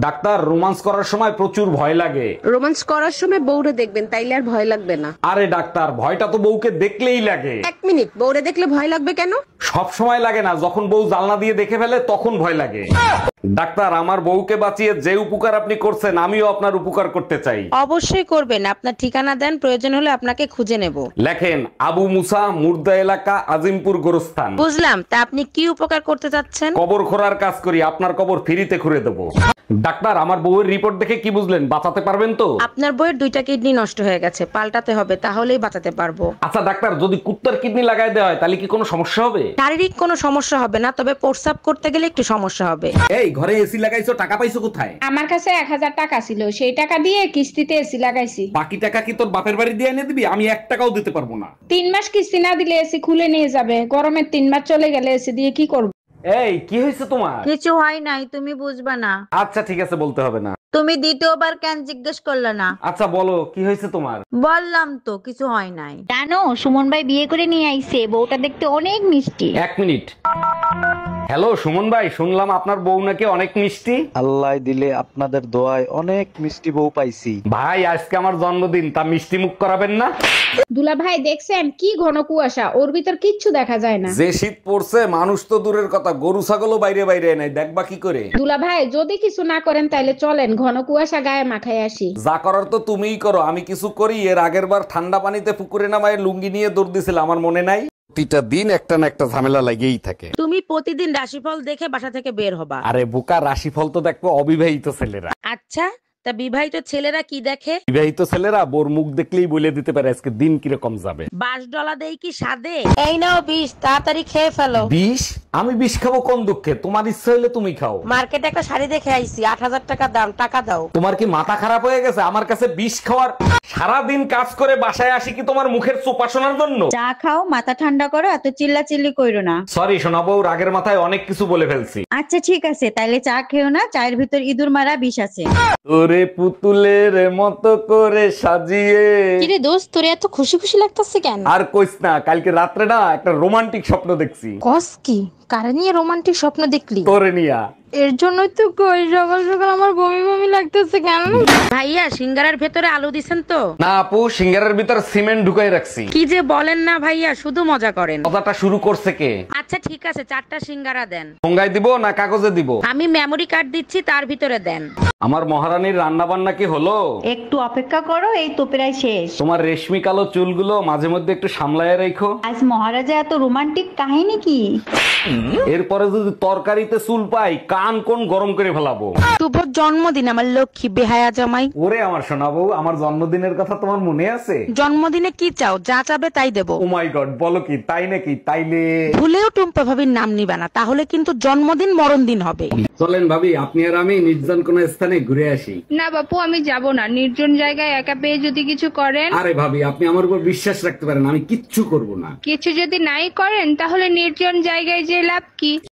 Doctor, romance করার সময় প্রচুর ভয় লাগে। রোমান্স করার সময় বউরে দেখবেন, তাইলে আর ভয় লাগবে না। আরে ডাক্তার, ভয়টা তো বউকে দেখলেই লাগে। এক মিনিট, বউরে দেখলে ভয় লাগবে কেন? সব সময় লাগে না, যখন বউ জানলা দিয়ে দেখে ফেলে তখন ভয় লাগে। ডাক্তার, আমার বউকে বাঁচিয়ে যে উপকার আপনি করছেন, আমিও আপনার উপকার করতে চাই। অবশ্যই করবেন। আপনার ঠিকানা দেন, প্রয়োজন হলে আপনাকে খুঁজে নেব। লেখেন, আবু মুসা, মুর্দা এলাকা, আজিমপুর গোরস্থান। বুঝলাম। তা আপনি কি উপকার করতে চাচ্ছেন? কবর খোঁড়ার কাজ করি, আপনার কবর ফ্রিতে খুঁড়ে দেবো। ডাক্তার, আমার বউয়ের রিপোর্ট দেখে কি বুঝলেন? বাঁচাতে পারবেন তো? আপনার বউয়ের 2টা কিডনি নষ্ট হয়ে গেছে, পাল্টাতে হবে, তাহলেই বাঁচাতে পারবো। আচ্ছা ডাক্তার, যদি কুত্তার কিডনি লাগাই দেওয়া হয় তাহলে কি কোনো সমস্যা হবে? শারীরিক কোনো সমস্যা হবে না, তবে প্রস্রাব করতে গেলে একটু সমস্যা হবে। এই ঘরে এসি লাগাইছো, টাকা পাইছো কোথায়? আমার কাছে 1000 টাকা ছিল, সেই টাকা দিয়ে কিস্তিতে এসি লাগাইছি। বাকি টাকা কি তোর বাপের বাড়ি দিয়ে এনে দিবি? আমি 1 টাকাও দিতে পারবো না। 3 মাস কিস্তি না দিলে এসি খুলে নিয়ে যাবে। গরমের 3 মাস চলে গেলে এসি দিয়ে কি করব? এই কি হয়েছে তোমার? কিছু হয় নাই, তুমি বুঝবা না। আচ্ছা ঠিক আছে, বলতে হবে না। তুমি দ্বিতীয়বার কেন জিজ্ঞেস করলে না? আচ্ছা বলো, কি হয়েছে তোমার? বললাম তো কিছু হয় নাই। জানো, সুমন ভাই বিয়ে করে নিয়ে আইছে, বউটা দেখতে অনেক মিষ্টি। 1 মিনিট। হ্যালো সুমন ভাই, শুনলাম আপনার বউ নাকি অনেক মিষ্টি। আল্লাহ দিলে আপনাদের দোয়ায় অনেক মিষ্টি বউ পাইছি। ভাই, আজকে আমার জন্মদিন, তা মিষ্টি মুখ করাবেন না? দুলা ভাই দেখছেন কি ঘন কুয়াশা, ওর ভিতর কিচ্ছু দেখা যায় না। যে শীত পড়ছে, মানুষ তো দূরের কথা, গরু ছাগলও বাইরে বাইরে নাই, দেখবা কি করে? দুলা ভাই যদি কিছু না করেন তাইলে চলেন, ঘন কুয়াশা গায়ে মাখায় আসি। যা করার তো তুমিই করো, আমি কিছু করি? এর আগের বার ঠান্ডা পানিতে পুকুরে নামায় লুঙ্গি নিয়ে দৌড় দিছিল, আমার মনে নাই? প্রতিটা দিন একটা না একটা ঝামেলা লাগেই থাকে। তুমি প্রতিদিন রাশিফল দেখে বাসা থেকে বের হবা। আরে বোকা, রাশিফল তো দেখবো অবিবাহিত ছেলেরা। আচ্ছা, তা বিবাহিত ছেলেরা কি দেখে? বিবাহিত ছেলেরা বোর মুখ দেখলেই বলে দিতে পারে আজকে দিন কিরকম যাবে। বাস ডলা দেই কি সাদে? এই নাও বিষ, তাড়াতাড়ি খেয়ে ফেলো। বিষ? আমি বিষ খাবো কোন দুঃখে? তোমার ইচ্ছা হলে তুমি খাও। মার্কেটে একটা শাড়ি দেখে আইছি, 8000 টাকা দাম, টাকা দাও। তোমার কি মাথা খারাপ হয়ে গেছে আমার কাছে বিষ খাওয়ার? সারাদিন কাজ করে বাসায় আসি কি তোমার মুখের চোপা শোনার জন্য? চা খাও, মাথা ঠান্ডা করো, এত চিল্লাচিল্লি কইরো না। সরি শোনাবো, রাগের মাথায় অনেক কিছু বলে ফেলছি। আচ্ছা ঠিক আছে, তাইলে চা খেও না, চায়ের ভিতর ইঁদুর মারা বিষ আছে। তোরে পুতুলের মতো করে সাজিয়ে। কিরে দোস্ত, তোরে এত খুশি খুশি লাগতেছে কেন? আর কইস না, কালকে রাত্রে না একটা রোমান্টিক স্বপ্ন দেখছি। কস কি? কারে নিয়ে রোমান্টিক স্বপ্ন দেখলি? তোরে নিয়া। এর জন্যই তো কই সকাল সকাল আমার বমি বমি লাগতেছে কেন? ভাইয়া, সিঙ্গারার ভেতরে আলু দিছেন তো? না আপু, সিঙ্গারের ভিতর সিমেন্ট ঢুকাই রাখছি। কি যে বলেন না ভাইয়া, শুধু মজা করেন। কথাটা শুরু করছে কে? আচ্ছা ঠিক আছে, 4টা সিঙ্গারা দেন। ঠোঙ্গায় দিব না কাগজে দিব? আমি মেমরি কার্ড দিচ্ছি, তার ভিতরে দেন। আমার মহারানীর রান্না বান্না কি হলো? একটু অপেক্ষা করো, এই তো প্রায় শেষ। তোমার রেশমি কালো চুলগুলো মাঝে মধ্যে একটু সামলায় রেখো। আজ মহারাজা এত রোমান্টিক কাহিনী কি? এরপরে যদি তরকারিতে চুল পাই, কান কোন গরম করে ফেলাবো। শুভ জন্মদিন আমার লক্ষ্মী বেহায়া জামাই। ওরে আমার শোনাবো, আমার জন্মদিনের কথা তোমার মনে আছে? জন্মদিনে কি চাও? যা চাবে তাই দেবো। ও মাই গড, বলো কি? তাই নাকি? তাইলে ভুলেও টুম্পা ভাবির নাম নিবে না, তাহলে কিন্তু জন্মদিন মরণ দিন হবে। চলেন ভাবি, আপনি আর আমি নির্জন কোন স্থানে ঘুরে আসি। না বাপু, আমি যাব না। নির্জন জায়গায় একা পেয়ে যদি কিছু করেন। আরে ভাবি, আপনি আমার উপর বিশ্বাস রাখতে পারেন, আমি কিচ্ছু করব না। কিছু যদি নাই করেন তাহলে নির্জন জায়গায় যে লাভ কি?